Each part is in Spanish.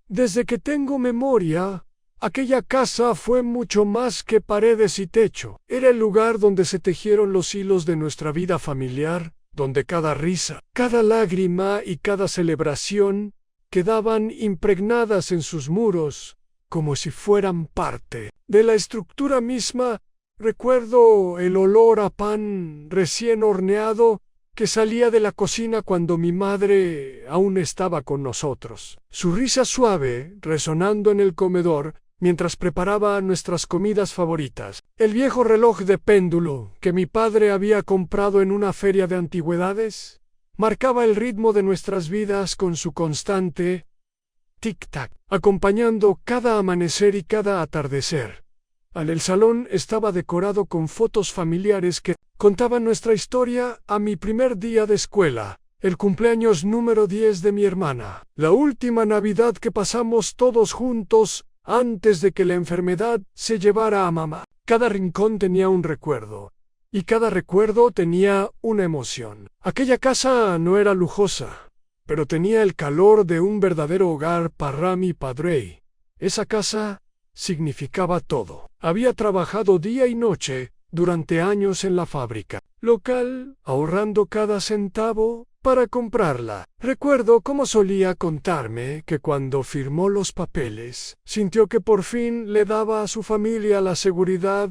Desde que tengo memoria, aquella casa fue mucho más que paredes y techo. Era el lugar donde se tejieron los hilos de nuestra vida familiar, donde cada risa, cada lágrima y cada celebración quedaban impregnadas en sus muros, como si fueran parte de la estructura misma. Recuerdo el olor a pan recién horneado que salía de la cocina cuando mi madre aún estaba con nosotros. Su risa suave resonando en el comedor mientras preparaba nuestras comidas favoritas. El viejo reloj de péndulo que mi padre había comprado en una feria de antigüedades marcaba el ritmo de nuestras vidas con su constante tic-tac, acompañando cada amanecer y cada atardecer. El salón estaba decorado con fotos familiares que contaban nuestra historia a mi primer día de escuela, el cumpleaños número 10 de mi hermana, la última Navidad que pasamos todos juntos antes de que la enfermedad se llevara a mamá. Cada rincón tenía un recuerdo, y cada recuerdo tenía una emoción. Aquella casa no era lujosa, pero tenía el calor de un verdadero hogar para mi padre. Esa casa significaba todo. Había trabajado día y noche durante años en la fábrica local, ahorrando cada centavo para comprarla. Recuerdo cómo solía contarme que cuando firmó los papeles, sintió que por fin le daba a su familia la seguridad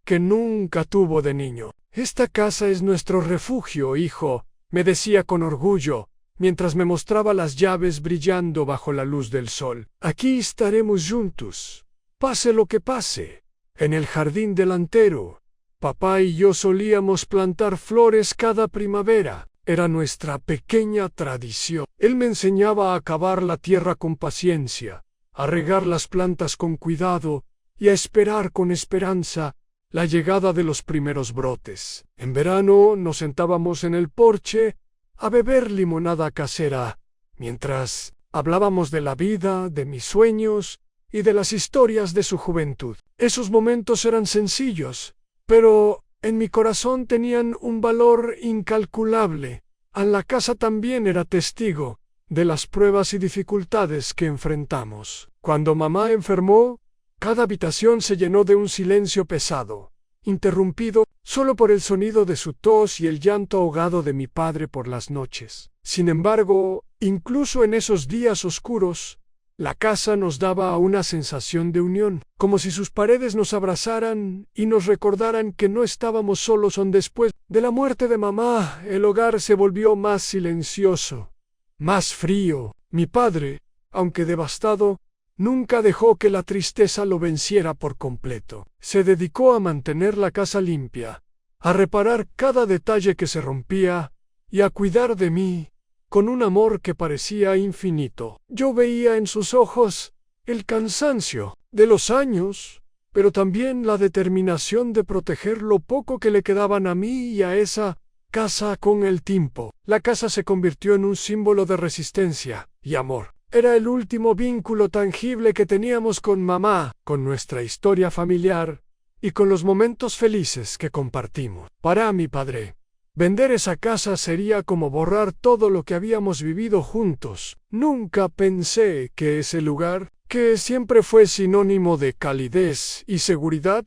que nunca tuvo de niño. «Esta casa es nuestro refugio, hijo», me decía con orgullo, mientras me mostraba las llaves brillando bajo la luz del sol. «Aquí estaremos juntos, pase lo que pase». En el jardín delantero, papá y yo solíamos plantar flores cada primavera. Era nuestra pequeña tradición. Él me enseñaba a cavar la tierra con paciencia, a regar las plantas con cuidado y a esperar con esperanza la llegada de los primeros brotes. En verano nos sentábamos en el porche a beber limonada casera, mientras hablábamos de la vida, de mis sueños y de las historias de su juventud. Esos momentos eran sencillos, pero en mi corazón tenían un valor incalculable. La casa también era testigo de las pruebas y dificultades que enfrentamos. Cuando mamá enfermó, cada habitación se llenó de un silencio pesado, interrumpido solo por el sonido de su tos y el llanto ahogado de mi padre por las noches. Sin embargo, incluso en esos días oscuros, la casa nos daba una sensación de unión, como si sus paredes nos abrazaran y nos recordaran que no estábamos solos. Después de la muerte de mamá, el hogar se volvió más silencioso, más frío. Mi padre, aunque devastado, nunca dejó que la tristeza lo venciera por completo. Se dedicó a mantener la casa limpia, a reparar cada detalle que se rompía y a cuidar de mí con un amor que parecía infinito. Yo veía en sus ojos el cansancio de los años, pero también la determinación de proteger lo poco que le quedaban a mí y a esa casa con el tiempo. La casa se convirtió en un símbolo de resistencia y amor. Era el último vínculo tangible que teníamos con mamá, con nuestra historia familiar y con los momentos felices que compartimos. Para mi padre, vender esa casa sería como borrar todo lo que habíamos vivido juntos. Nunca pensé que ese lugar, que siempre fue sinónimo de calidez y seguridad,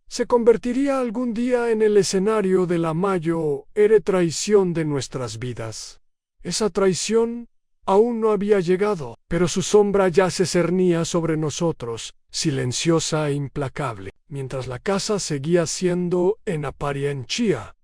se convertiría algún día en el escenario de la mayor traición de nuestras vidas. Esa traición aún no había llegado, pero su sombra ya se cernía sobre nosotros, silenciosa e implacable, mientras la casa seguía siendo en apariencia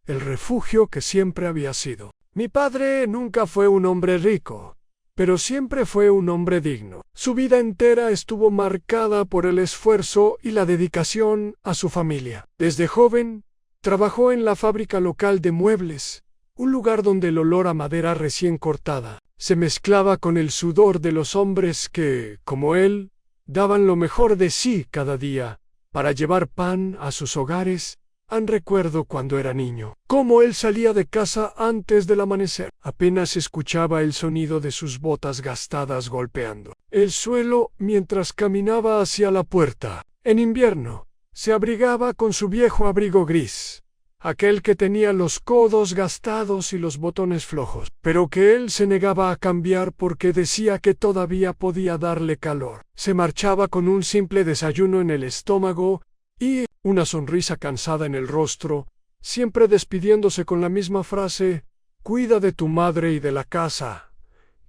el refugio que siempre había sido. Mi padre nunca fue un hombre rico, pero siempre fue un hombre digno. Su vida entera estuvo marcada por el esfuerzo y la dedicación a su familia. Desde joven, trabajó en la fábrica local de muebles, un lugar donde el olor a madera recién cortada se mezclaba con el sudor de los hombres que, como él, daban lo mejor de sí cada día para llevar pan a sus hogares. Recuerdo cuando era niño, cómo él salía de casa antes del amanecer. Apenas escuchaba el sonido de sus botas gastadas golpeando el suelo mientras caminaba hacia la puerta. En invierno, se abrigaba con su viejo abrigo gris, aquel que tenía los codos gastados y los botones flojos, pero que él se negaba a cambiar porque decía que todavía podía darle calor. Se marchaba con un simple desayuno en el estómago y una sonrisa cansada en el rostro, siempre despidiéndose con la misma frase: «Cuida de tu madre y de la casa,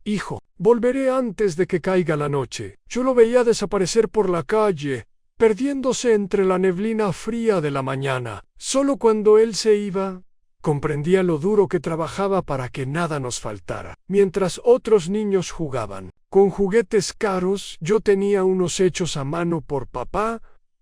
hijo. Volveré antes de que caiga la noche». Yo lo veía desaparecer por la calle, perdiéndose entre la neblina fría de la mañana. Solo cuando él se iba, comprendía lo duro que trabajaba para que nada nos faltara. Mientras otros niños jugaban con juguetes caros, yo tenía unos hechos a mano por papá,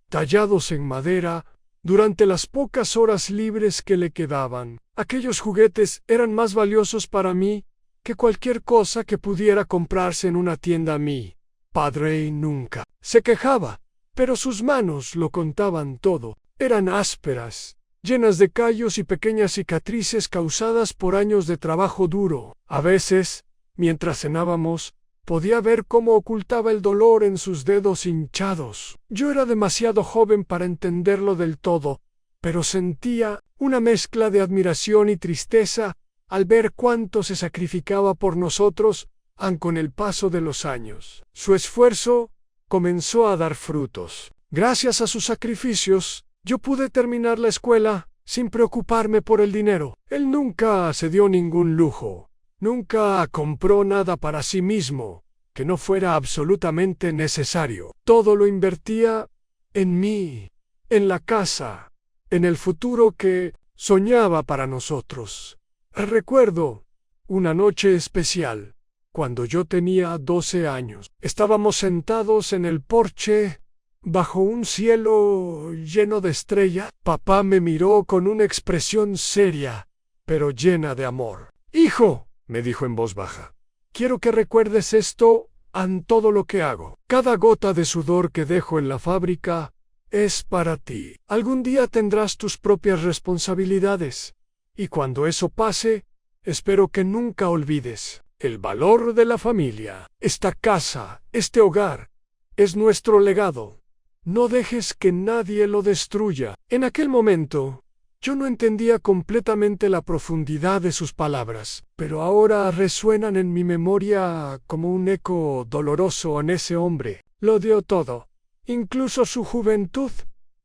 tallados en madera, durante las pocas horas libres que le quedaban. Aquellos juguetes eran más valiosos para mí que cualquier cosa que pudiera comprarse en una tienda. Mi padre nunca se quejaba, pero sus manos lo contaban todo. Eran ásperas, llenas de callos y pequeñas cicatrices causadas por años de trabajo duro. A veces, mientras cenábamos, podía ver cómo ocultaba el dolor en sus dedos hinchados. Yo era demasiado joven para entenderlo del todo, pero sentía una mezcla de admiración y tristeza al ver cuánto se sacrificaba por nosotros, aun con el paso de los años. Su esfuerzo comenzó a dar frutos. Gracias a sus sacrificios, yo pude terminar la escuela sin preocuparme por el dinero. Él nunca se dio ningún lujo, nunca compró nada para sí mismo que no fuera absolutamente necesario. Todo lo invertía en mí, en la casa, en el futuro que soñaba para nosotros. Recuerdo una noche especial, cuando yo tenía 12 años. Estábamos sentados en el porche, bajo un cielo lleno de estrellas. Papá me miró con una expresión seria, pero llena de amor. «Hijo», me dijo en voz baja, «quiero que recuerdes esto en todo lo que hago. Cada gota de sudor que dejo en la fábrica es para ti. Algún día tendrás tus propias responsabilidades, y cuando eso pase, espero que nunca olvides el valor de la familia. Esta casa, este hogar, es nuestro legado. No dejes que nadie lo destruya». En aquel momento, yo no entendía completamente la profundidad de sus palabras, pero ahora resuenan en mi memoria como un eco doloroso en ese hombre. Lo dio todo, incluso su juventud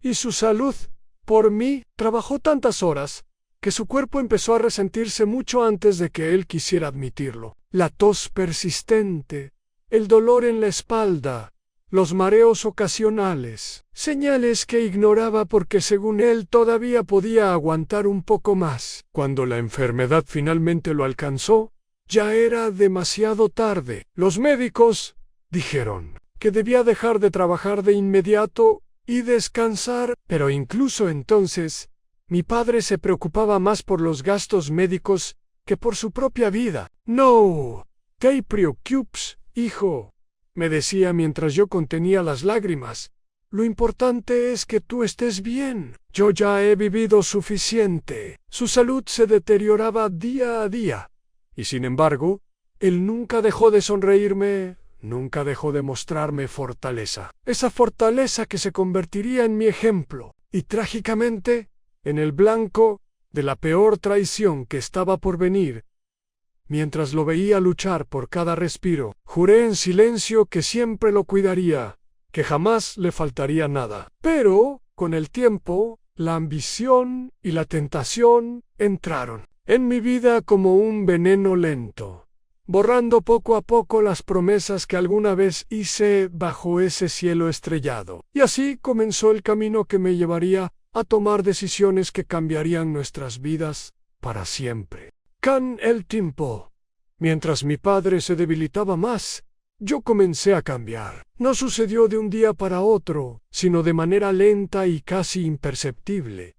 y su salud. Por mí, trabajó tantas horas que su cuerpo empezó a resentirse mucho antes de que él quisiera admitirlo. La tos persistente, el dolor en la espalda, los mareos ocasionales, señales que ignoraba porque según él todavía podía aguantar un poco más. Cuando la enfermedad finalmente lo alcanzó, ya era demasiado tarde. Los médicos dijeron que debía dejar de trabajar de inmediato y descansar, pero incluso entonces, mi padre se preocupaba más por los gastos médicos que por su propia vida. «No te preocupes, hijo», me decía mientras yo contenía las lágrimas. «Lo importante es que tú estés bien. Yo ya he vivido suficiente». Su salud se deterioraba día a día, y sin embargo, él nunca dejó de sonreírme, nunca dejó de mostrarme fortaleza. Esa fortaleza que se convertiría en mi ejemplo, y trágicamente, en el blanco de la peor traición que estaba por venir. Mientras lo veía luchar por cada respiro, juré en silencio que siempre lo cuidaría, que jamás le faltaría nada. Pero, con el tiempo, la ambición y la tentación entraron en mi vida como un veneno lento, borrando poco a poco las promesas que alguna vez hice bajo ese cielo estrellado. Y así comenzó el camino que me llevaría a tomar decisiones que cambiarían nuestras vidas para siempre. Con el tiempo, mientras mi padre se debilitaba más, yo comencé a cambiar. No sucedió de un día para otro, sino de manera lenta y casi imperceptible,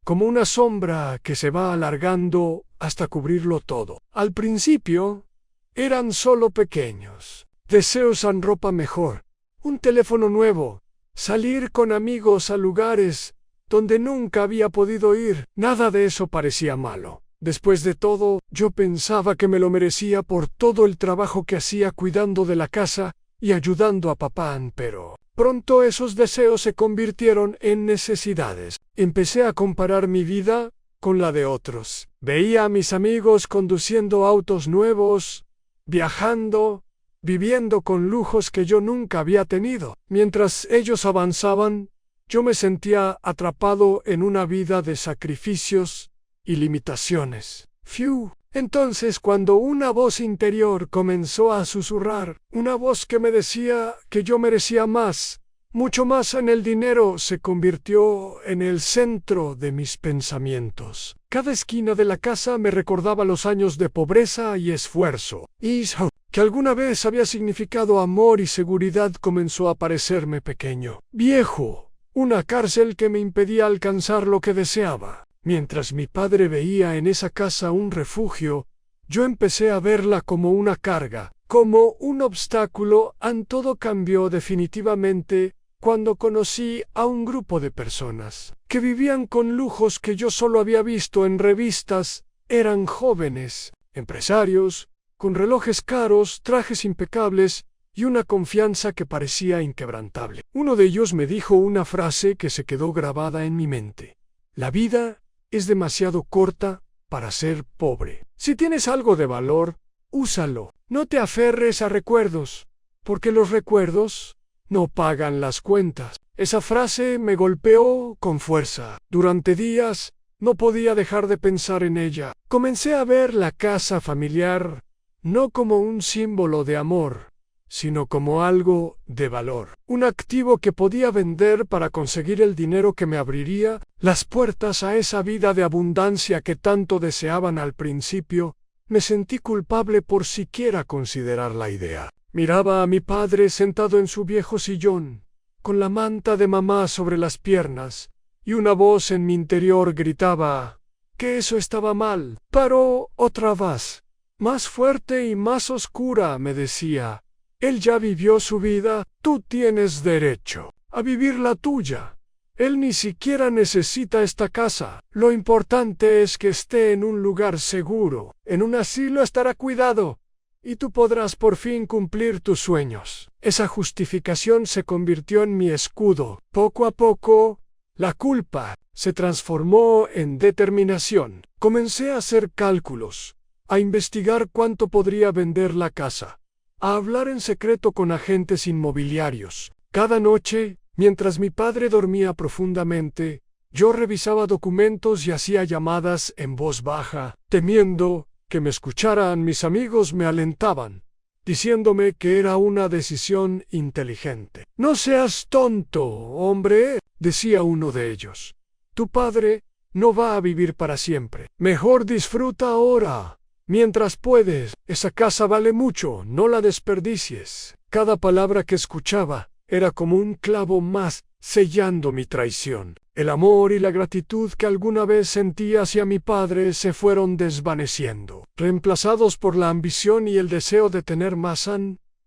como una sombra que se va alargando hasta cubrirlo todo. Al principio, eran solo pequeños deseos en ropa mejor, un teléfono nuevo, salir con amigos a lugares donde nunca había podido ir. Nada de eso parecía malo. Después de todo, yo pensaba que me lo merecía por todo el trabajo que hacía cuidando de la casa y ayudando a papá, pero pronto esos deseos se convirtieron en necesidades. Empecé a comparar mi vida con la de otros. Veía a mis amigos conduciendo autos nuevos, viajando, viviendo con lujos que yo nunca había tenido. Mientras ellos avanzaban, yo me sentía atrapado en una vida de sacrificios y limitaciones. Fiu. Entonces, cuando una voz interior comenzó a susurrar, una voz que me decía que yo merecía más, mucho más, en el dinero, se convirtió en el centro de mis pensamientos. Cada esquina de la casa me recordaba los años de pobreza y esfuerzo. Eso, que alguna vez había significado amor y seguridad, comenzó a parecerme pequeño, viejo, una cárcel que me impedía alcanzar lo que deseaba. Mientras mi padre veía en esa casa un refugio, yo empecé a verla como una carga, como un obstáculo. Todo cambió definitivamente cuando conocí a un grupo de personas que vivían con lujos que yo solo había visto en revistas. Eran jóvenes, empresarios, con relojes caros, trajes impecables y una confianza que parecía inquebrantable. Uno de ellos me dijo una frase que se quedó grabada en mi mente: la vida es demasiado corta para ser pobre. Si tienes algo de valor, úsalo. No te aferres a recuerdos, porque los recuerdos no pagan las cuentas. Esa frase me golpeó con fuerza. Durante días no podía dejar de pensar en ella. Comencé a ver la casa familiar no como un símbolo de amor, sino como algo de valor, un activo que podía vender para conseguir el dinero que me abriría las puertas a esa vida de abundancia que tanto deseaban al principio. Me sentí culpable por siquiera considerar la idea. Miraba a mi padre sentado en su viejo sillón, con la manta de mamá sobre las piernas, y una voz en mi interior gritaba que eso estaba mal. Pero otra voz, más fuerte y más oscura, me decía: él ya vivió su vida, tú tienes derecho a vivir la tuya. Él ni siquiera necesita esta casa. Lo importante es que esté en un lugar seguro. En un asilo estará cuidado, y tú podrás por fin cumplir tus sueños. Esa justificación se convirtió en mi escudo. Poco a poco, la culpa se transformó en determinación. Comencé a hacer cálculos, a investigar cuánto podría vender la casa, a hablar en secreto con agentes inmobiliarios. Cada noche, mientras mi padre dormía profundamente, yo revisaba documentos y hacía llamadas en voz baja, temiendo que me escucharan. Mis amigos me alentaban, diciéndome que era una decisión inteligente. No seas tonto, hombre, decía uno de ellos. Tu padre no va a vivir para siempre. Mejor disfruta ahora, mientras puedes. Esa casa vale mucho, no la desperdicies. Cada palabra que escuchaba era como un clavo más sellando mi traición. El amor y la gratitud que alguna vez sentí hacia mi padre se fueron desvaneciendo, reemplazados por la ambición y el deseo de tener más.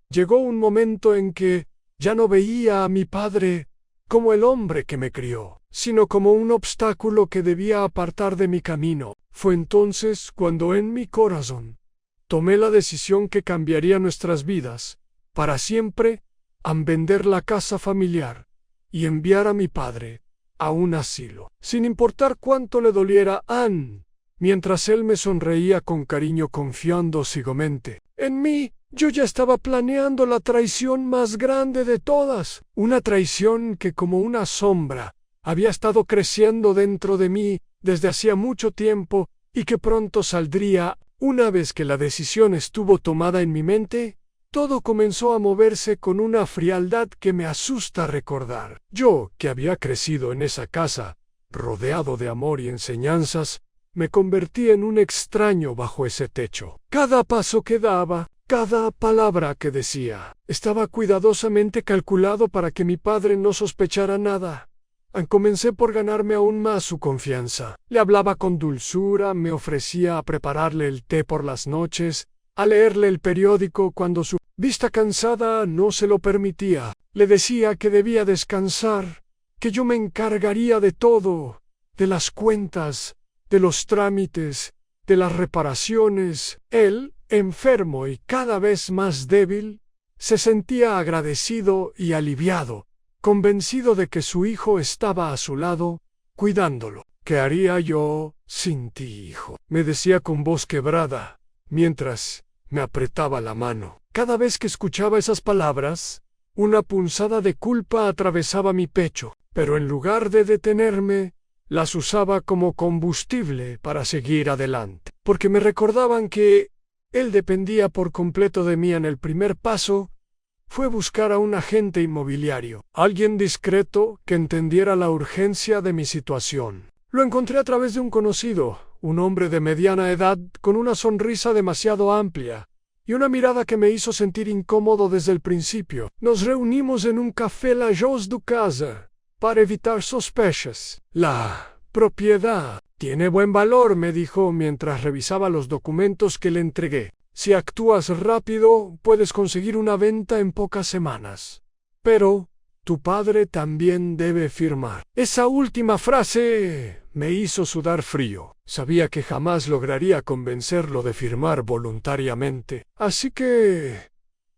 Llegó un momento en que ya no veía a mi padre como el hombre que me crió, sino como un obstáculo que debía apartar de mi camino. Fue entonces cuando en mi corazón tomé la decisión que cambiaría nuestras vidas para siempre, al vender la casa familiar y enviar a mi padre a un asilo, sin importar cuánto le doliera a Ann, mientras él me sonreía con cariño, confiando ciegamente en mí. Yo ya estaba planeando la traición más grande de todas, una traición que, como una sombra, había estado creciendo dentro de mí desde hacía mucho tiempo y que pronto saldría. Una vez que la decisión estuvo tomada en mi mente, todo comenzó a moverse con una frialdad que me asusta recordar. Yo, que había crecido en esa casa, rodeado de amor y enseñanzas, me convertí en un extraño bajo ese techo. Cada paso que daba, cada palabra que decía, estaba cuidadosamente calculado para que mi padre no sospechara nada. Comencé por ganarme aún más su confianza. Le hablaba con dulzura, me ofrecía a prepararle el té por las noches, a leerle el periódico cuando su vista cansada no se lo permitía. Le decía que debía descansar, que yo me encargaría de todo, de las cuentas, de los trámites, de las reparaciones. Él, enfermo y cada vez más débil, se sentía agradecido y aliviado, convencido de que su hijo estaba a su lado, cuidándolo. ¿Qué haría yo sin ti, hijo?, me decía con voz quebrada, mientras me apretaba la mano. Cada vez que escuchaba esas palabras, una punzada de culpa atravesaba mi pecho, pero en lugar de detenerme, las usaba como combustible para seguir adelante, porque me recordaban que él dependía por completo de mí. En el primer paso fue buscar a un agente inmobiliario, alguien discreto que entendiera la urgencia de mi situación. Lo encontré a través de un conocido, un hombre de mediana edad con una sonrisa demasiado amplia y una mirada que me hizo sentir incómodo desde el principio. Nos reunimos en un café La Joie du Casa para evitar sospechas. La propiedad tiene buen valor, me dijo mientras revisaba los documentos que le entregué. Si actúas rápido, puedes conseguir una venta en pocas semanas. Pero tu padre también debe firmar. Esa última frase me hizo sudar frío. Sabía que jamás lograría convencerlo de firmar voluntariamente. Así que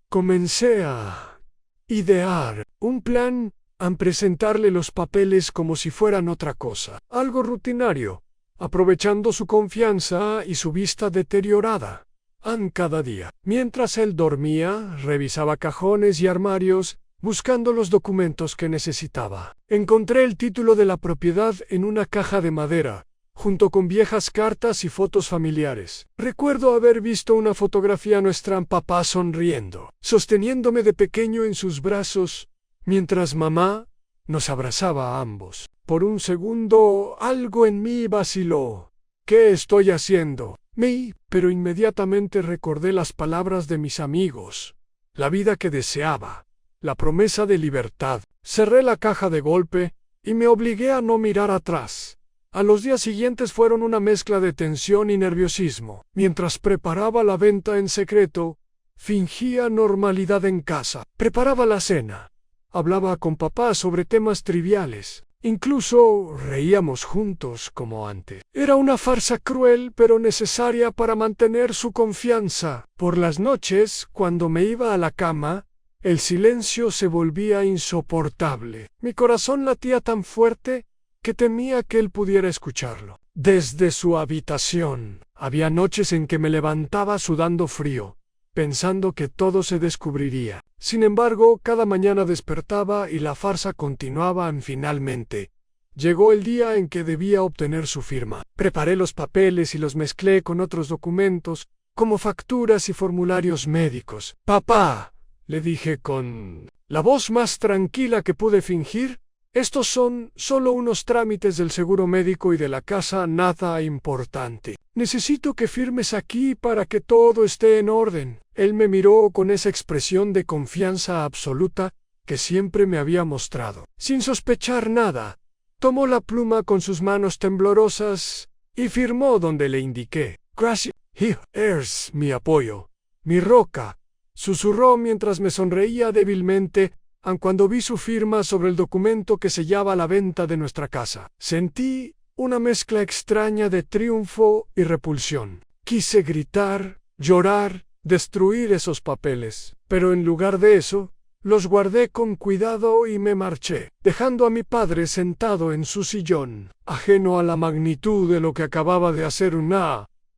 comencé a idear un plan, a presentarle los papeles como si fueran otra cosa, algo rutinario, aprovechando su confianza y su vista deteriorada. Cada día, mientras él dormía, revisaba cajones y armarios, buscando los documentos que necesitaba. Encontré el título de la propiedad en una caja de madera, junto con viejas cartas y fotos familiares. Recuerdo haber visto una fotografía a nuestra papá sonriendo, sosteniéndome de pequeño en sus brazos, mientras mamá nos abrazaba a ambos. Por un segundo, algo en mí vaciló. ¿Qué estoy haciendo? Pero inmediatamente recordé las palabras de mis amigos, la vida que deseaba, la promesa de libertad. Cerré la caja de golpe y me obligué a no mirar atrás. A los días siguientes fueron una mezcla de tensión y nerviosismo. Mientras preparaba la venta en secreto, fingía normalidad en casa. Preparaba la cena. Hablaba con papá sobre temas triviales. Incluso reíamos juntos como antes. Era una farsa cruel pero necesaria para mantener su confianza. Por las noches, cuando me iba a la cama, el silencio se volvía insoportable. Mi corazón latía tan fuerte que temía que él pudiera escucharlo. Desde su habitación, había noches en que me levantaba sudando frío, pensando que todo se descubriría. Sin embargo, cada mañana despertaba y la farsa continuaba. Finalmente llegó el día en que debía obtener su firma. Preparé los papeles y los mezclé con otros documentos, como facturas y formularios médicos. «Papá», le dije con la voz más tranquila que pude fingir, «estos son solo unos trámites del seguro médico y de la casa, nada importante. Necesito que firmes aquí para que todo esté en orden». Él me miró con esa expresión de confianza absoluta que siempre me había mostrado. Sin sospechar nada, tomó la pluma con sus manos temblorosas y firmó donde le indiqué. «Gracias, hijo, eres mi apoyo, mi roca», susurró mientras me sonreía débilmente, aun cuando vi su firma sobre el documento que sellaba la venta de nuestra casa. Sentí una mezcla extraña de triunfo y repulsión. Quise gritar, llorar, destruir esos papeles, pero en lugar de eso, los guardé con cuidado y me marché, dejando a mi padre sentado en su sillón, ajeno a la magnitud de lo que acababa de hacer.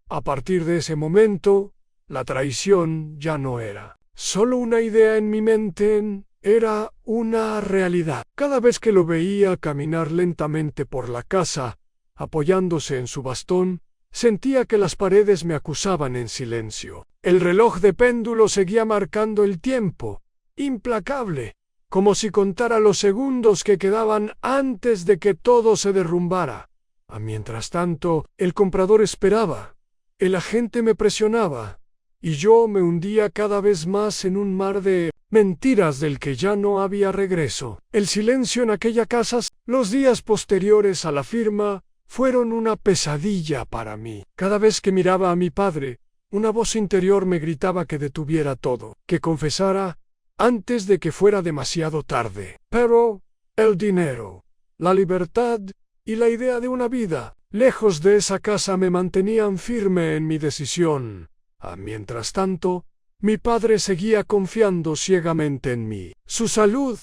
A partir de ese momento, la traición ya no era solo una idea en mi mente, era una realidad. Cada vez que lo veía caminar lentamente por la casa, apoyándose en su bastón, sentía que las paredes me acusaban en silencio. El reloj de péndulo seguía marcando el tiempo, implacable, como si contara los segundos que quedaban antes de que todo se derrumbara. Mientras tanto, el comprador esperaba, el agente me presionaba, y yo me hundía cada vez más en un mar de mentiras del que ya no había regreso. El silencio en aquella casa, los días posteriores a la firma, fueron una pesadilla para mí. Cada vez que miraba a mi padre, una voz interior me gritaba que detuviera todo, que confesara antes de que fuera demasiado tarde. Pero el dinero, la libertad y la idea de una vida lejos de esa casa me mantenían firme en mi decisión. Mientras tanto, mi padre seguía confiando ciegamente en mí. Su salud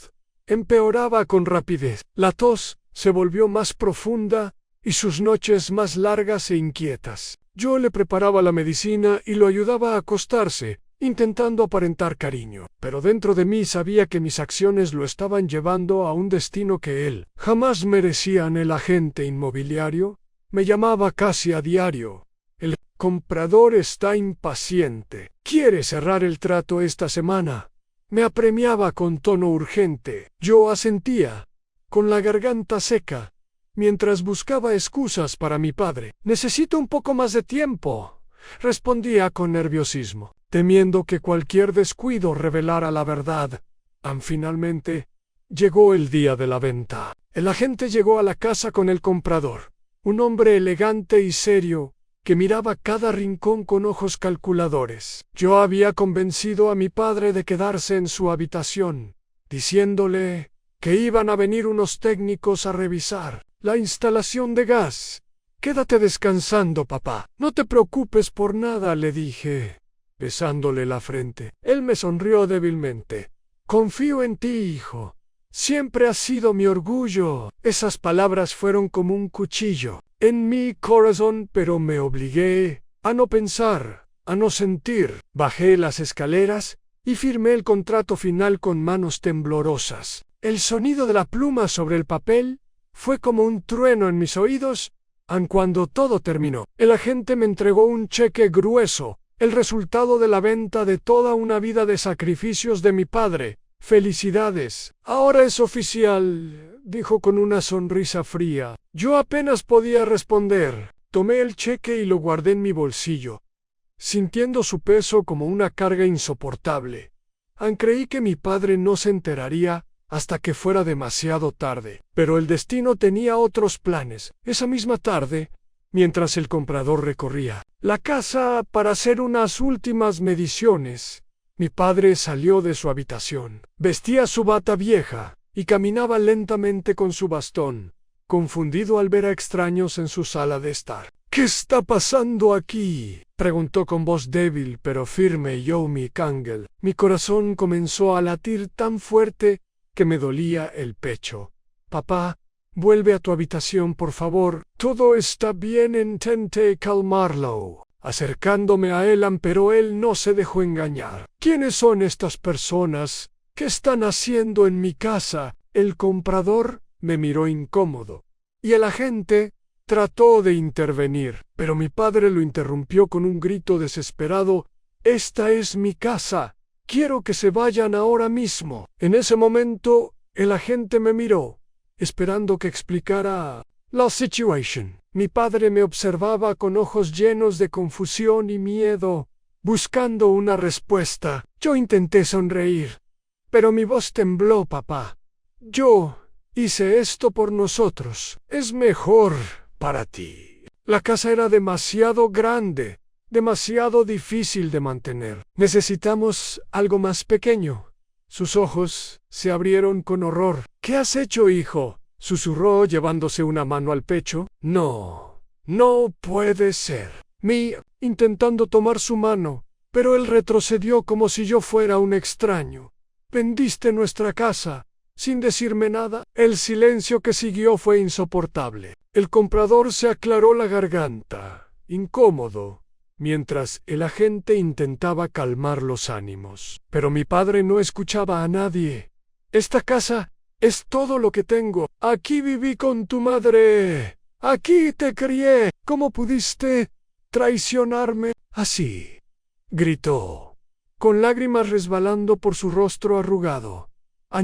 empeoraba con rapidez. La tos se volvió más profunda y sus noches más largas e inquietas. Yo le preparaba la medicina y lo ayudaba a acostarse, intentando aparentar cariño, pero dentro de mí sabía que mis acciones lo estaban llevando a un destino que él jamás merecía. El agente inmobiliario me llamaba casi a diario. El comprador está impaciente. Quiere cerrar el trato esta semana. Me apremiaba con tono urgente. Yo asentía, con la garganta seca, mientras buscaba excusas para mi padre. Necesito un poco más de tiempo, respondía con nerviosismo, temiendo que cualquier descuido revelara la verdad. Finalmente, llegó el día de la venta. El agente llegó a la casa con el comprador, un hombre elegante y serio, que miraba cada rincón con ojos calculadores. Yo había convencido a mi padre de quedarse en su habitación, diciéndole que iban a venir unos técnicos a revisar la instalación de gas. Quédate descansando, papá. No te preocupes por nada, le dije, besándole la frente. Él me sonrió débilmente. Confío en ti, hijo. Siempre has sido mi orgullo. Esas palabras fueron como un cuchillo en mi corazón, pero me obligué a no pensar, a no sentir. Bajé las escaleras y firmé el contrato final con manos temblorosas. El sonido de la pluma sobre el papel fue como un trueno en mis oídos. Cuando todo terminó, el agente me entregó un cheque grueso, el resultado de la venta de toda una vida de sacrificios de mi padre. «Felicidades. Ahora es oficial», dijo con una sonrisa fría. Yo apenas podía responder. Tomé el cheque y lo guardé en mi bolsillo, sintiendo su peso como una carga insoportable. Creí que mi padre no se enteraría hasta que fuera demasiado tarde. Pero el destino tenía otros planes. Esa misma tarde, mientras el comprador recorría la casa para hacer unas últimas mediciones, mi padre salió de su habitación. Vestía su bata vieja y caminaba lentamente con su bastón, confundido al ver a extraños en su sala de estar. «¿Qué está pasando aquí?», preguntó con voz débil pero firme Yomi Kangel. Mi corazón comenzó a latir tan fuerte que me dolía el pecho. «Papá, vuelve a tu habitación, por favor». «Todo está bien», intenté calmarlo, acercándome a él, pero él no se dejó engañar. «¿Quiénes son estas personas? ¿Qué están haciendo en mi casa?» El comprador me miró incómodo, y el agente trató de intervenir, pero mi padre lo interrumpió con un grito desesperado. «Esta es mi casa. Quiero que se vayan ahora mismo». En ese momento, el agente me miró, esperando que explicara la situación. Mi padre me observaba con ojos llenos de confusión y miedo, buscando una respuesta. Yo intenté sonreír, pero mi voz tembló. «Papá, yo hice esto por nosotros. Es mejor para ti». La casa era demasiado grande, demasiado difícil de mantener. «Necesitamos algo más pequeño». Sus ojos se abrieron con horror. «¿Qué has hecho, hijo?», susurró llevándose una mano al pecho. «No, no puede ser». Intentando tomar su mano, pero él retrocedió como si yo fuera un extraño. «Vendiste nuestra casa sin decirme nada». El silencio que siguió fue insoportable. El comprador se aclaró la garganta, incómodo, mientras el agente intentaba calmar los ánimos. Pero mi padre no escuchaba a nadie. «Esta casa es todo lo que tengo. Aquí viví con tu madre. Aquí te crié. ¿Cómo pudiste traicionarme así?», gritó, con lágrimas resbalando por su rostro arrugado.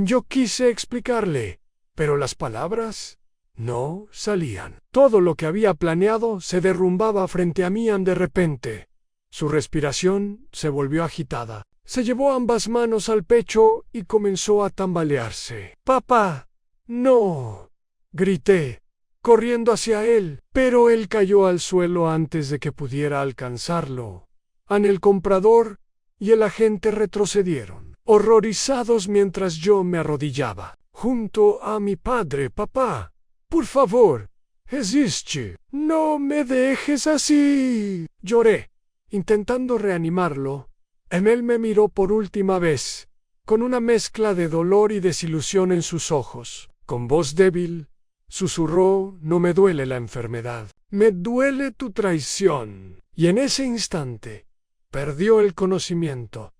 Yo quise explicarle, pero las palabras no salían. Todo lo que había planeado se derrumbaba frente a mí. De repente, su respiración se volvió agitada. Se llevó ambas manos al pecho y comenzó a tambalearse. «Papá, no», grité, corriendo hacia él, pero él cayó al suelo antes de que pudiera alcanzarlo. El comprador y el agente retrocedieron, horrorizados, mientras yo me arrodillaba junto a mi padre. «Papá, por favor, resiste. No me dejes así», lloré, intentando reanimarlo. Él me miró por última vez, con una mezcla de dolor y desilusión en sus ojos. Con voz débil, susurró, no me duele la enfermedad, me duele tu traición. Y en ese instante, perdió el conocimiento.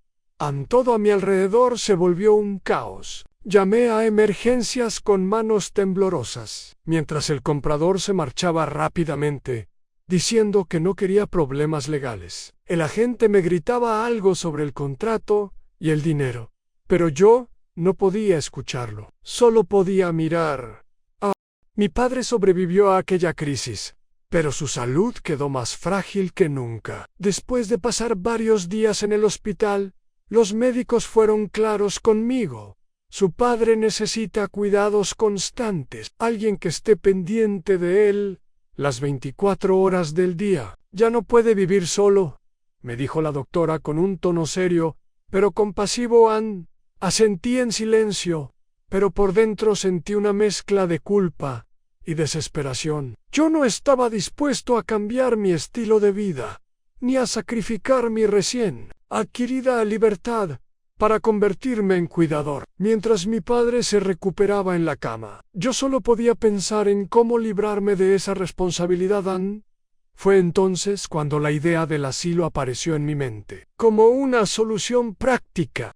Todo a mi alrededor se volvió un caos. Llamé a emergencias con manos temblorosas, mientras el comprador se marchaba rápidamente, diciendo que no quería problemas legales. El agente me gritaba algo sobre el contrato y el dinero, pero yo no podía escucharlo, solo podía mirar. Mi padre sobrevivió a aquella crisis, pero su salud quedó más frágil que nunca. Después de pasar varios días en el hospital, los médicos fueron claros conmigo. Su padre necesita cuidados constantes, alguien que esté pendiente de él las 24 horas del día. Ya no puede vivir solo, me dijo la doctora con un tono serio, pero compasivo. Asentí en silencio, pero por dentro sentí una mezcla de culpa y desesperación. Yo no estaba dispuesto a cambiar mi estilo de vida, ni a sacrificar mi recién adquirida libertad para convertirme en cuidador. Mientras mi padre se recuperaba en la cama, yo solo podía pensar en cómo librarme de esa responsabilidad. Fue entonces cuando la idea del asilo apareció en mi mente, como una solución práctica.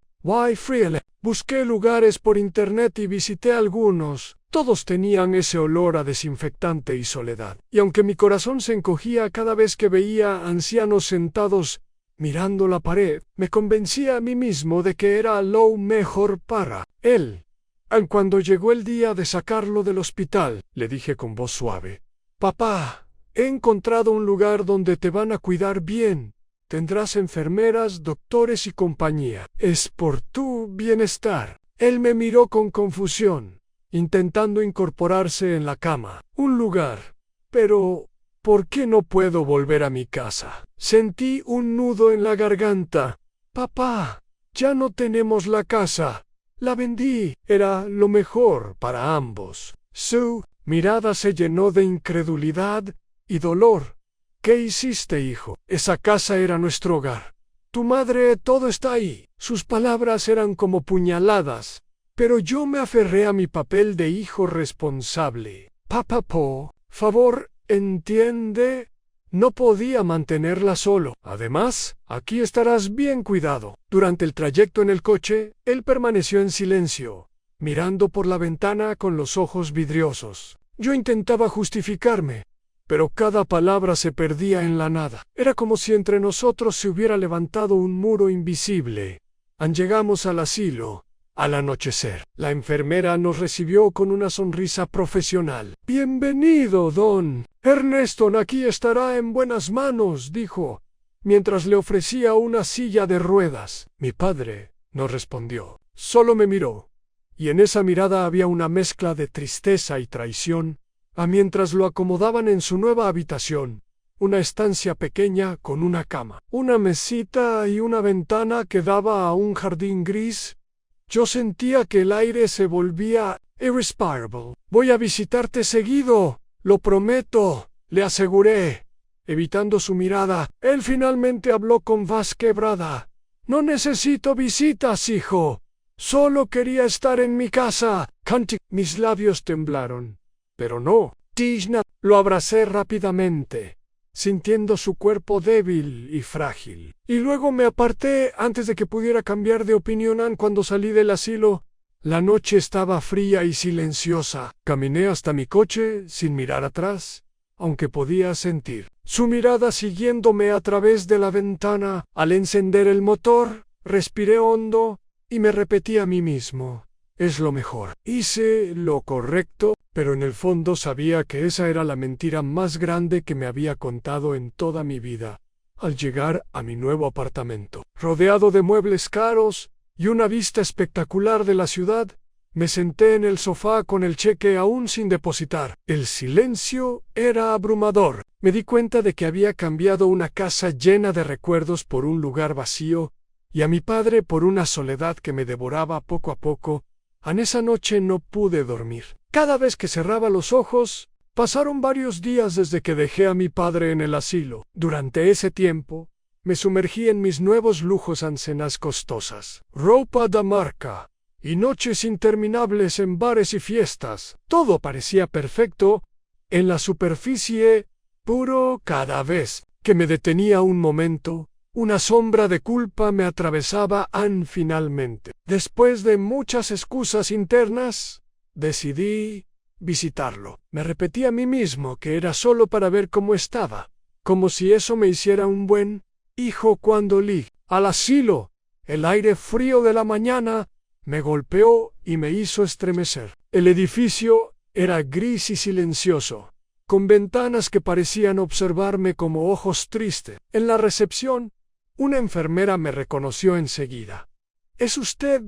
Busqué lugares por internet y visité algunos. Todos tenían ese olor a desinfectante y soledad. Y aunque mi corazón se encogía cada vez que veía ancianos sentados mirando la pared, me convencía a mí mismo de que era lo mejor para él. Cuando llegó el día de sacarlo del hospital, le dije con voz suave: «Papá, he encontrado un lugar donde te van a cuidar bien. Tendrás enfermeras, doctores y compañía. Es por tu bienestar». Él me miró con confusión, intentando incorporarse en la cama. «Un lugar. Pero ¿por qué no puedo volver a mi casa?». Sentí un nudo en la garganta. «Papá, ya no tenemos la casa. La vendí». Era lo mejor para ambos. Su mirada se llenó de incredulidad y dolor. «¿Qué hiciste, hijo? Esa casa era nuestro hogar. Tu madre, todo está ahí». Sus palabras eran como puñaladas, pero yo me aferré a mi papel de hijo responsable. «Papá, por favor, entiende. No podía mantenerla solo. Además, aquí estarás bien cuidado». Durante el trayecto en el coche, él permaneció en silencio, mirando por la ventana con los ojos vidriosos. Yo intentaba justificarme, pero cada palabra se perdía en la nada. Era como si entre nosotros se hubiera levantado un muro invisible. Llegamos al asilo al anochecer. La enfermera nos recibió con una sonrisa profesional. «Bienvenido, don Ernesto, aquí estará en buenas manos», dijo, mientras le ofrecía una silla de ruedas. Mi padre no respondió, solo me miró, y en esa mirada había una mezcla de tristeza y traición. Mientras lo acomodaban en su nueva habitación, una estancia pequeña con una cama, una mesita y una ventana que daba a un jardín gris, yo sentía que el aire se volvía irrespirable. «Voy a visitarte seguido, lo prometo», le aseguré. Evitando su mirada, él finalmente habló con voz quebrada: «No necesito visitas, hijo. Solo quería estar en mi casa». Mis labios temblaron. «Pero no, Tishna». Lo abracé rápidamente, sintiendo su cuerpo débil y frágil. Y luego me aparté antes de que pudiera cambiar de opinión. Cuando salí del asilo, la noche estaba fría y silenciosa. Caminé hasta mi coche sin mirar atrás, aunque podía sentir su mirada siguiéndome a través de la ventana. Al encender el motor, respiré hondo y me repetí a mí mismo: «Es lo mejor». Hice lo correcto, pero en el fondo sabía que esa era la mentira más grande que me había contado en toda mi vida. Al llegar a mi nuevo apartamento, rodeado de muebles caros y una vista espectacular de la ciudad, me senté en el sofá con el cheque aún sin depositar. El silencio era abrumador. Me di cuenta de que había cambiado una casa llena de recuerdos por un lugar vacío, y a mi padre por una soledad que me devoraba poco a poco. En esa noche no pude dormir. Cada vez que cerraba los ojos, pasaron varios días desde que dejé a mi padre en el asilo. Durante ese tiempo, me sumergí en mis nuevos lujos en cenas costosas, ropa de marca y noches interminables en bares y fiestas. Todo parecía perfecto en la superficie, puro. Cada vez que me detenía un momento, una sombra de culpa me atravesaba. Finalmente, después de muchas excusas internas, decidí visitarlo. Me repetí a mí mismo que era solo para ver cómo estaba, como si eso me hiciera un buen hijo. Cuando llegué al asilo, el aire frío de la mañana me golpeó y me hizo estremecer. El edificio era gris y silencioso, con ventanas que parecían observarme como ojos tristes. En la recepción, una enfermera me reconoció enseguida. ¿Es usted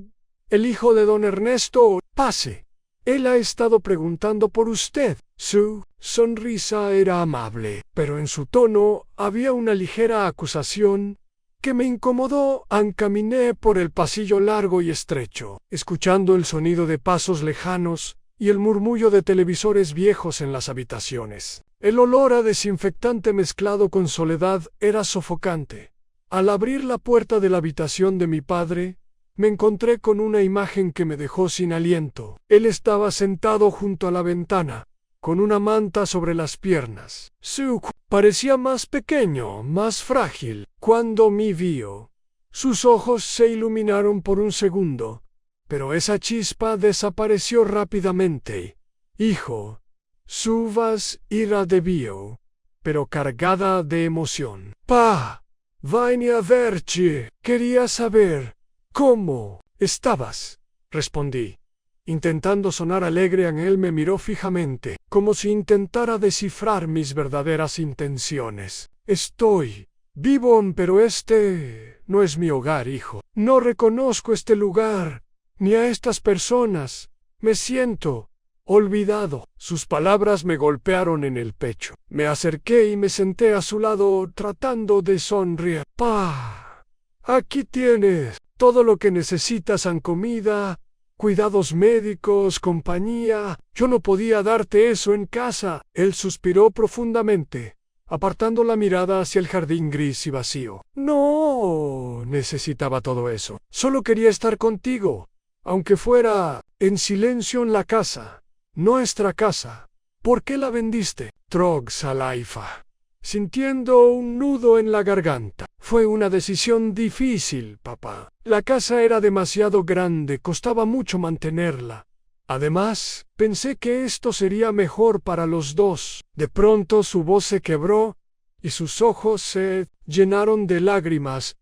el hijo de don Ernesto? Pase. Él ha estado preguntando por usted. Su sonrisa era amable, pero en su tono había una ligera acusación que me incomodó. Caminé por el pasillo largo y estrecho, escuchando el sonido de pasos lejanos y el murmullo de televisores viejos en las habitaciones. El olor a desinfectante mezclado con soledad era sofocante. Al abrir la puerta de la habitación de mi padre, me encontré con una imagen que me dejó sin aliento. Él estaba sentado junto a la ventana, con una manta sobre las piernas. Su parecía más pequeño, más frágil. Cuando me vio, sus ojos se iluminaron por un segundo, pero esa chispa desapareció rápidamente. Hijo, su voz era débil, pero cargada de emoción. Pa, vine a verte. Quería saber cómo estabas, respondí, intentando sonar alegre. Él me miró fijamente, como si intentara descifrar mis verdaderas intenciones. Estoy vivo, pero este no es mi hogar, hijo. No reconozco este lugar, ni a estas personas. Me siento olvidado. Sus palabras me golpearon en el pecho. Me acerqué y me senté a su lado, tratando de sonreír. Pa, aquí tienes todo lo que necesitas: comida, cuidados médicos, compañía. Yo no podía darte eso en casa. Él suspiró profundamente, apartando la mirada hacia el jardín gris y vacío. No necesitaba todo eso. Solo quería estar contigo, aunque fuera en silencio en la casa, nuestra casa. ¿Por qué la vendiste? Trog Salaifa, sintiendo un nudo en la garganta. Fue una decisión difícil, papá. La casa era demasiado grande, costaba mucho mantenerla. Además, pensé que esto sería mejor para los dos. De pronto su voz se quebró y sus ojos se llenaron de lágrimas.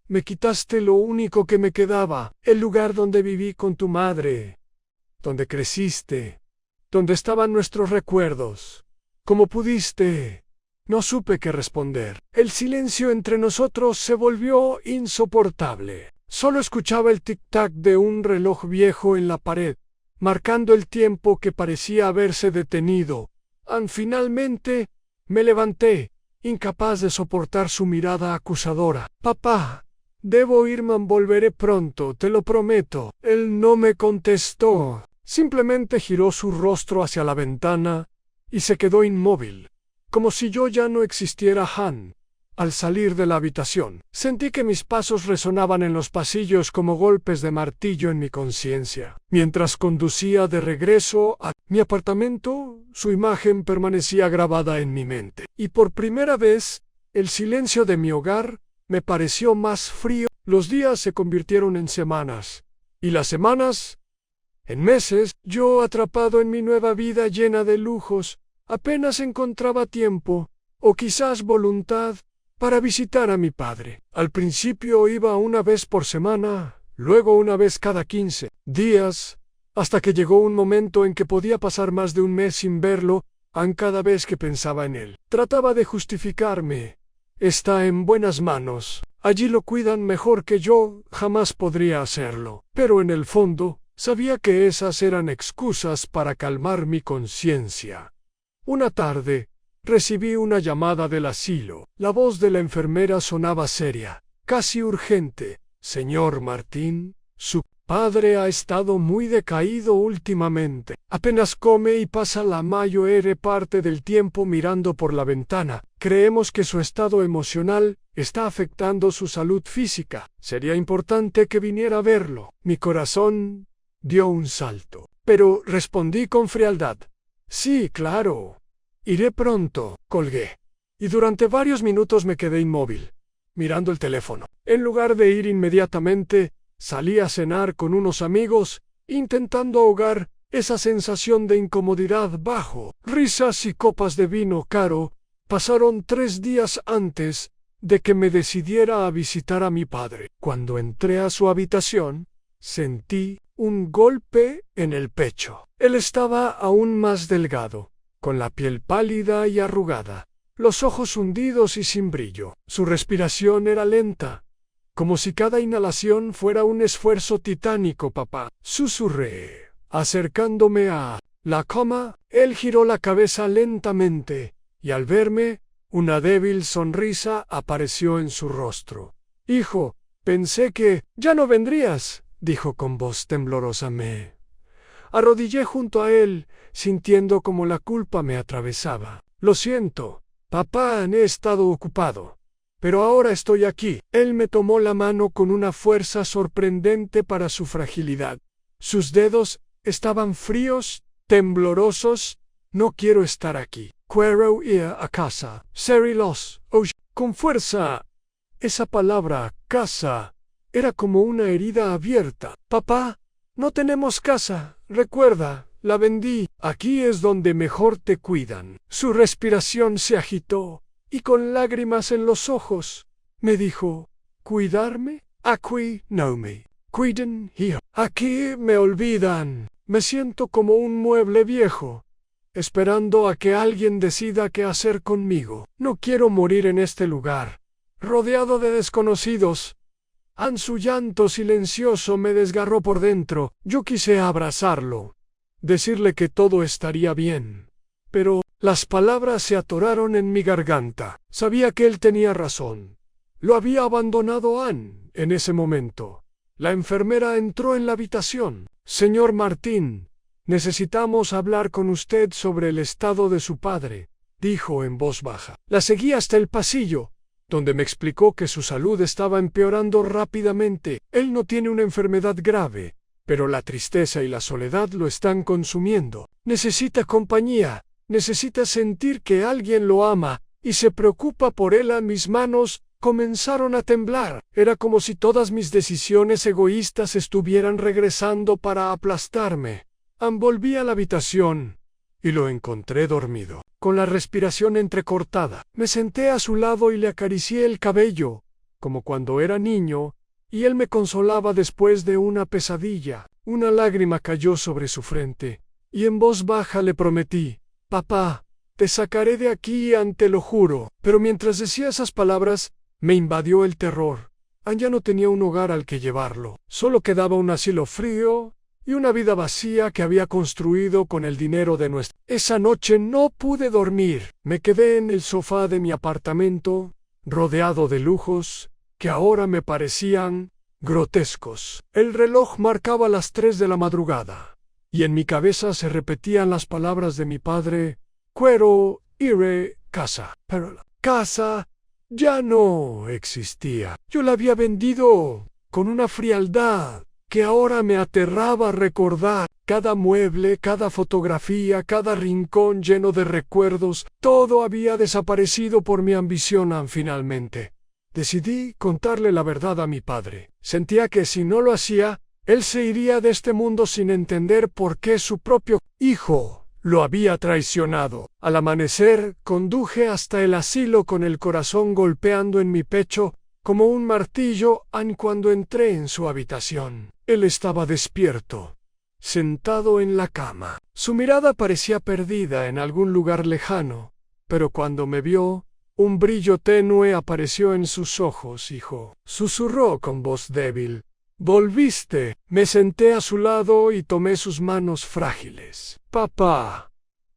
Me quitaste lo único que me quedaba, el lugar donde viví con tu madre, donde creciste, donde estaban nuestros recuerdos. ¿Cómo pudiste? No supe qué responder. El silencio entre nosotros se volvió insoportable. Solo escuchaba el tic-tac de un reloj viejo en la pared, marcando el tiempo que parecía haberse detenido. Finalmente me levanté, incapaz de soportar su mirada acusadora. Papá, debo irme, volveré pronto, te lo prometo. Él no me contestó. Simplemente giró su rostro hacia la ventana y se quedó inmóvil, como si yo ya no existiera. Al salir de la habitación, sentí que mis pasos resonaban en los pasillos como golpes de martillo en mi conciencia. Mientras conducía de regreso a mi apartamento, su imagen permanecía grabada en mi mente. Y por primera vez, el silencio de mi hogar me pareció más frío. Los días se convirtieron en semanas, y las semanas en meses. Yo, atrapado en mi nueva vida llena de lujos, apenas encontraba tiempo, o quizás voluntad, para visitar a mi padre. Al principio iba una vez por semana, luego una vez cada 15 días, hasta que llegó un momento en que podía pasar más de un mes sin verlo. Cada vez que pensaba en él, trataba de justificarme. Está en buenas manos. Allí lo cuidan mejor que yo. Jamás podría hacerlo. Pero en el fondo, sabía que esas eran excusas para calmar mi conciencia. Una tarde, recibí una llamada del asilo. La voz de la enfermera sonaba seria, casi urgente. Señor Martín, su padre ha estado muy decaído últimamente. Apenas come y pasa la mayor parte del tiempo mirando por la ventana. Creemos que su estado emocional está afectando su salud física. Sería importante que viniera a verlo. Mi corazón dio un salto. Pero respondí con frialdad. Sí, claro. Iré pronto. Colgué. Y durante varios minutos me quedé inmóvil, mirando el teléfono. En lugar de ir inmediatamente, salí a cenar con unos amigos, intentando ahogar esa sensación de incomodidad bajo risas y copas de vino caro. Pasaron 3 días antes de que me decidiera a visitar a mi padre. Cuando entré a su habitación, sentí un golpe en el pecho. Él estaba aún más delgado, con la piel pálida y arrugada, los ojos hundidos y sin brillo. Su respiración era lenta, como si cada inhalación fuera un esfuerzo titánico. Papá, susurré, acercándome a la cama. Él giró la cabeza lentamente, y al verme, una débil sonrisa apareció en su rostro. Hijo, pensé que ya no vendrías, dijo con voz temblorosa. Me arrodillé junto a él, sintiendo como la culpa me atravesaba. Lo siento, papá, he estado ocupado. Pero ahora estoy aquí. Él me tomó la mano con una fuerza sorprendente para su fragilidad. Sus dedos estaban fríos, temblorosos. No quiero estar aquí. Quiero ir a casa. Serilos. Con fuerza. Esa palabra, casa, era como una herida abierta. Papá, no tenemos casa. Recuerda, la vendí. Aquí es donde mejor te cuidan. Su respiración se agitó, y con lágrimas en los ojos, me dijo, ¿cuidarme? Aquí no me cuiden here. Aquí me olvidan. Me siento como un mueble viejo, esperando a que alguien decida qué hacer conmigo. No quiero morir en este lugar, rodeado de desconocidos. Su llanto silencioso me desgarró por dentro. Yo quise abrazarlo, decirle que todo estaría bien, pero las palabras se atoraron en mi garganta. Sabía que él tenía razón. Lo había abandonado Ann en ese momento. La enfermera entró en la habitación. Señor Martín, necesitamos hablar con usted sobre el estado de su padre, dijo en voz baja. La seguí hasta el pasillo, donde me explicó que su salud estaba empeorando rápidamente. Él no tiene una enfermedad grave, pero la tristeza y la soledad lo están consumiendo. Necesita compañía, necesita sentir que alguien lo ama y se preocupa por él. Mis manos comenzaron a temblar. Era como si todas mis decisiones egoístas estuvieran regresando para aplastarme. Volví a la habitación y lo encontré dormido, con la respiración entrecortada. Me senté a su lado y le acaricié el cabello, como cuando era niño, y él me consolaba después de una pesadilla. Una lágrima cayó sobre su frente, y en voz baja le prometí, papá, te sacaré de aquí, te lo juro. Pero mientras decía esas palabras, me invadió el terror. Ya no tenía un hogar al que llevarlo. Solo quedaba un asilo frío y una vida vacía que había construido con el dinero de nuestra. Esa noche no pude dormir. Me quedé en el sofá de mi apartamento, rodeado de lujos que ahora me parecían grotescos. El reloj marcaba las 3 de la madrugada, y en mi cabeza se repetían las palabras de mi padre: quiero ir a casa. Pero la casa ya no existía. Yo la había vendido con una frialdad que ahora me aterraba recordar. Cada mueble, cada fotografía, cada rincón lleno de recuerdos, todo había desaparecido por mi ambición. Finalmente decidí contarle la verdad a mi padre. Sentía que si no lo hacía, él se iría de este mundo sin entender por qué su propio hijo lo había traicionado. Al amanecer, conduje hasta el asilo con el corazón golpeando en mi pecho como un martillo. Cuando entré en su habitación, él estaba despierto, sentado en la cama. Su mirada parecía perdida en algún lugar lejano, pero cuando me vio, un brillo tenue apareció en sus ojos. Hijo, susurró con voz débil. Volviste. Me senté a su lado y tomé sus manos frágiles. Papá,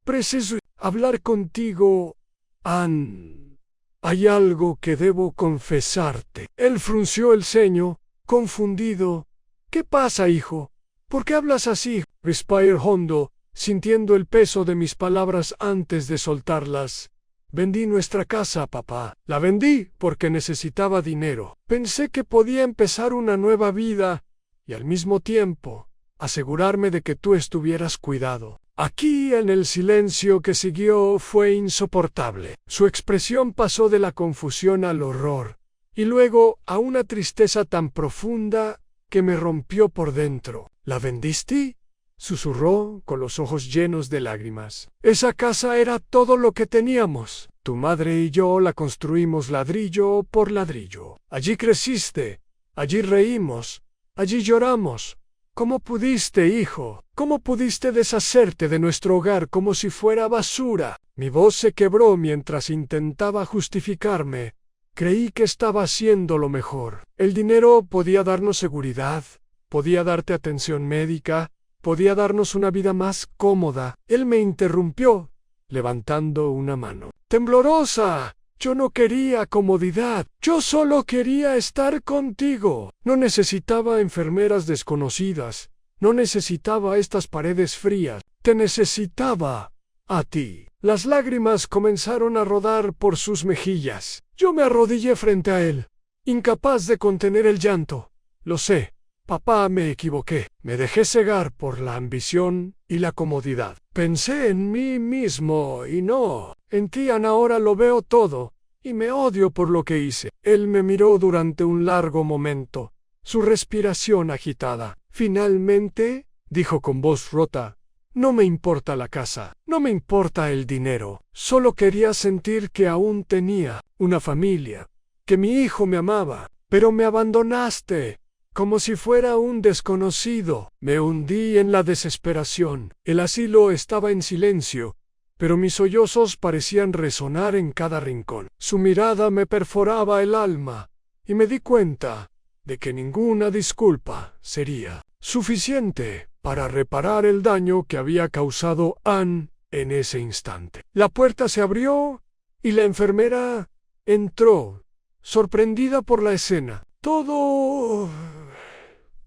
preciso hablar contigo. Hay algo que debo confesarte. Él frunció el ceño, confundido. ¿Qué pasa, hijo? ¿Por qué hablas así? Respiré hondo, sintiendo el peso de mis palabras antes de soltarlas. Vendí nuestra casa, papá. La vendí porque necesitaba dinero. Pensé que podía empezar una nueva vida y al mismo tiempo asegurarme de que tú estuvieras cuidado. Aquí en el silencio que siguió fue insoportable. Su expresión pasó de la confusión al horror, y luego a una tristeza tan profunda que me rompió por dentro. ¿La vendiste?, susurró con los ojos llenos de lágrimas. Esa casa era todo lo que teníamos. Tu madre y yo la construimos ladrillo por ladrillo. Allí creciste, allí reímos, allí lloramos. ¿Cómo pudiste, hijo? ¿Cómo pudiste deshacerte de nuestro hogar como si fuera basura? Mi voz se quebró mientras intentaba justificarme. Creí que estaba haciendo lo mejor. El dinero podía darnos seguridad, podía darte atención médica, podía darnos una vida más cómoda. Él me interrumpió, levantando una mano. Temblorosa, yo no quería comodidad, yo solo quería estar contigo. No necesitaba enfermeras desconocidas, no necesitaba estas paredes frías, te necesitaba a ti. Las lágrimas comenzaron a rodar por sus mejillas. Yo me arrodillé frente a él, incapaz de contener el llanto. Lo sé, papá, me equivoqué. Me dejé cegar por la ambición y la comodidad. Pensé en mí mismo y no en ti. Ahora lo veo todo y me odio por lo que hice. Él me miró durante un largo momento, su respiración agitada. Finalmente, dijo con voz rota, no me importa la casa, no me importa el dinero. Solo quería sentir que aún tenía una familia, que mi hijo me amaba, pero me abandonaste como si fuera un desconocido. Me hundí en la desesperación. El asilo estaba en silencio, pero mis sollozos parecían resonar en cada rincón. Su mirada me perforaba el alma, y me di cuenta de que ninguna disculpa sería suficiente para reparar el daño que había causado Anne en ese instante. La puerta se abrió y la enfermera entró, sorprendida por la escena.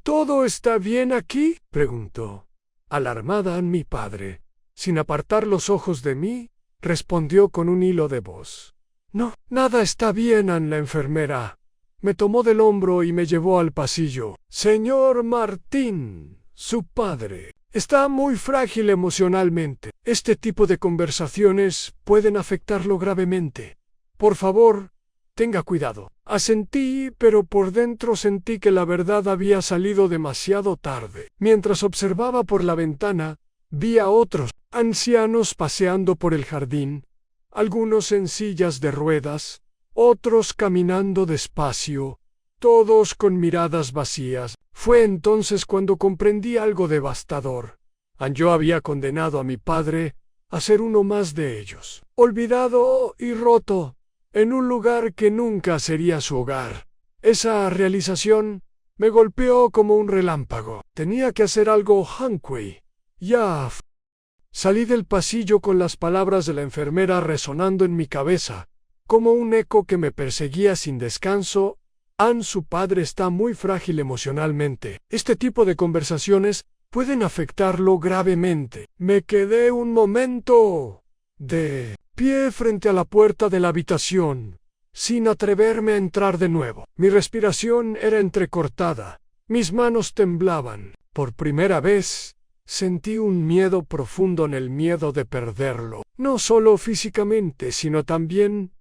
¿Todo está bien aquí?, preguntó. Alarmada, mi padre, sin apartar los ojos de mí, respondió con un hilo de voz. No, nada está bien, Anne. La enfermera me tomó del hombro y me llevó al pasillo. Señor Martín, su padre, está muy frágil emocionalmente. Este tipo de conversaciones pueden afectarlo gravemente. Por favor, tenga cuidado. Asentí, pero por dentro sentí que la verdad había salido demasiado tarde. Mientras observaba por la ventana, vi a otros ancianos paseando por el jardín, algunos en sillas de ruedas, otros caminando despacio, todos con miradas vacías. Fue entonces cuando comprendí algo devastador. Yo había condenado a mi padre a ser uno más de ellos, olvidado y roto, en un lugar que nunca sería su hogar. Esa realización me golpeó como un relámpago. Tenía que hacer algo, Hankwei. Ya. Salí del pasillo con las palabras de la enfermera resonando en mi cabeza, como un eco que me perseguía sin descanso. Anne, su padre, está muy frágil emocionalmente. Este tipo de conversaciones pueden afectarlo gravemente. Me quedé un momento de pie frente a la puerta de la habitación, sin atreverme a entrar de nuevo. Mi respiración era entrecortada, mis manos temblaban. Por primera vez, sentí un miedo profundo, en el miedo de perderlo. No solo físicamente, sino también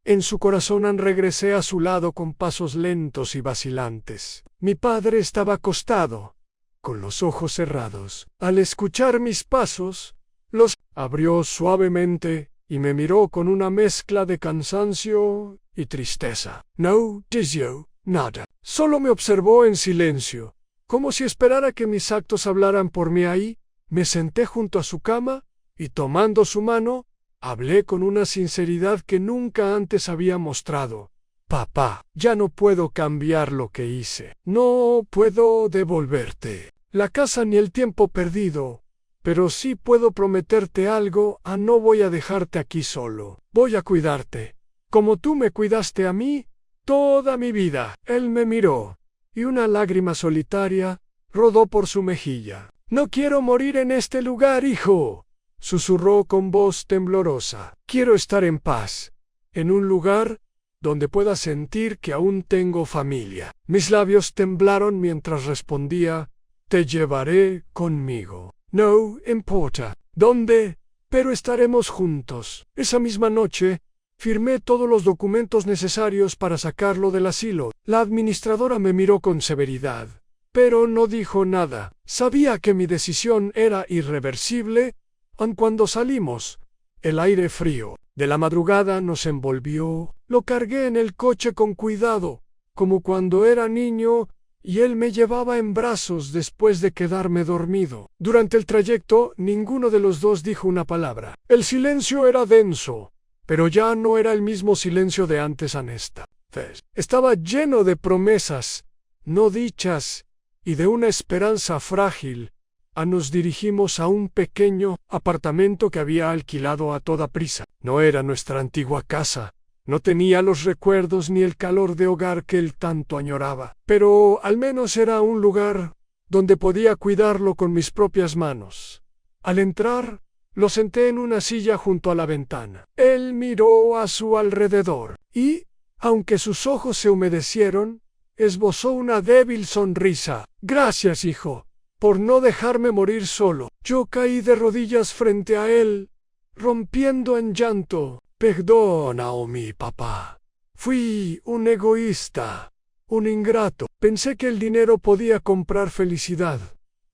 en su corazón. Regresé a su lado con pasos lentos y vacilantes. Mi padre estaba acostado, con los ojos cerrados. Al escuchar mis pasos, los abrió suavemente y me miró con una mezcla de cansancio y tristeza. No dijo nada. Solo me observó en silencio, como si esperara que mis actos hablaran por mí. Ahí me senté junto a su cama y, tomando su mano, hablé con una sinceridad que nunca antes había mostrado. Papá, ya no puedo cambiar lo que hice. No puedo devolverte la casa ni el tiempo perdido, pero sí puedo prometerte algo. No voy a dejarte aquí solo. Voy a cuidarte, como tú me cuidaste a mí toda mi vida. Él me miró, y una lágrima solitaria rodó por su mejilla. No quiero morir en este lugar, hijo, susurró con voz temblorosa. Quiero estar en paz, en un lugar donde pueda sentir que aún tengo familia. Mis labios temblaron mientras respondía, Te llevaré conmigo. No importa dónde, pero estaremos juntos. Esa misma noche, firmé todos los documentos necesarios para sacarlo del asilo. La administradora me miró con severidad, pero no dijo nada. Sabía que mi decisión era irreversible, aun cuando salimos. El aire frío de la madrugada nos envolvió. Lo cargué en el coche con cuidado, como cuando era niño, y él me llevaba en brazos después de quedarme dormido. Durante el trayecto, ninguno de los dos dijo una palabra. El silencio era denso, pero ya no era el mismo silencio de antes en esta vez. Estaba lleno de promesas, no dichas, y de una esperanza frágil. Nos dirigimos a un pequeño apartamento que había alquilado a toda prisa. No era nuestra antigua casa. No tenía los recuerdos ni el calor de hogar que él tanto añoraba, pero al menos era un lugar donde podía cuidarlo con mis propias manos. Al entrar, lo senté en una silla junto a la ventana. Él miró a su alrededor y, aunque sus ojos se humedecieron, esbozó una débil sonrisa. Gracias, hijo, por no dejarme morir solo. Yo caí de rodillas frente a él, rompiendo en llanto. Perdona, mi papá. Fui un egoísta, un ingrato. Pensé que el dinero podía comprar felicidad,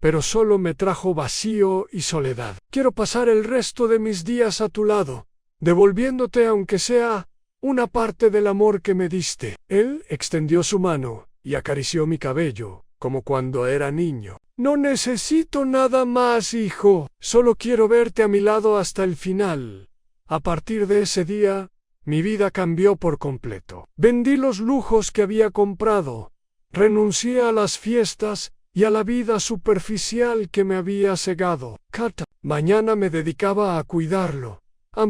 pero solo me trajo vacío y soledad. Quiero pasar el resto de mis días a tu lado, devolviéndote aunque sea una parte del amor que me diste. Él extendió su mano y acarició mi cabello, como cuando era niño. No necesito nada más, hijo. Solo quiero verte a mi lado hasta el final. A partir de ese día, mi vida cambió por completo. Vendí los lujos que había comprado, renuncié a las fiestas y a la vida superficial que me había cegado. Cada mañana me dedicaba a cuidarlo.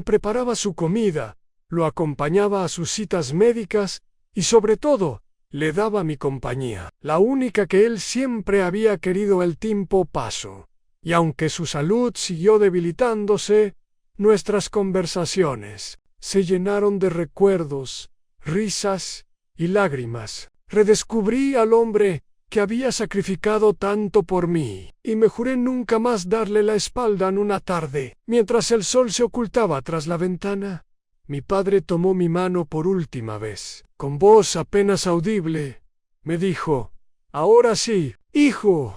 Preparaba su comida, lo acompañaba a sus citas médicas y, sobre todo, le daba mi compañía, la única que él siempre había querido. El tiempo pasó, y aunque su salud siguió debilitándose, nuestras conversaciones se llenaron de recuerdos, risas y lágrimas. Redescubrí al hombre que había sacrificado tanto por mí, y me juré nunca más darle la espalda. En una tarde, mientras el sol se ocultaba tras la ventana, mi padre tomó mi mano por última vez. Con voz apenas audible, me dijo: «Ahora sí, hijo,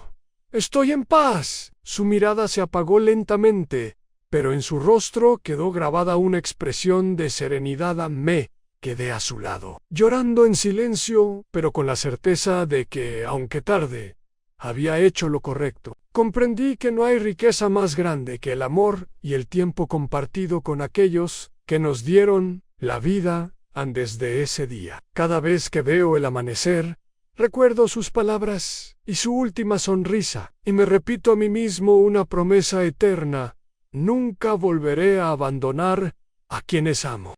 estoy en paz». Su mirada se apagó lentamente, pero en su rostro quedó grabada una expresión de serenidad. Me quedé a su lado, llorando en silencio, pero con la certeza de que, aunque tarde, había hecho lo correcto. Comprendí que no hay riqueza más grande que el amor y el tiempo compartido con aquellos que nos dieron la vida. Desde ese día, cada vez que veo el amanecer, recuerdo sus palabras y su última sonrisa, y me repito a mí mismo una promesa eterna: nunca volveré a abandonar a quienes amo.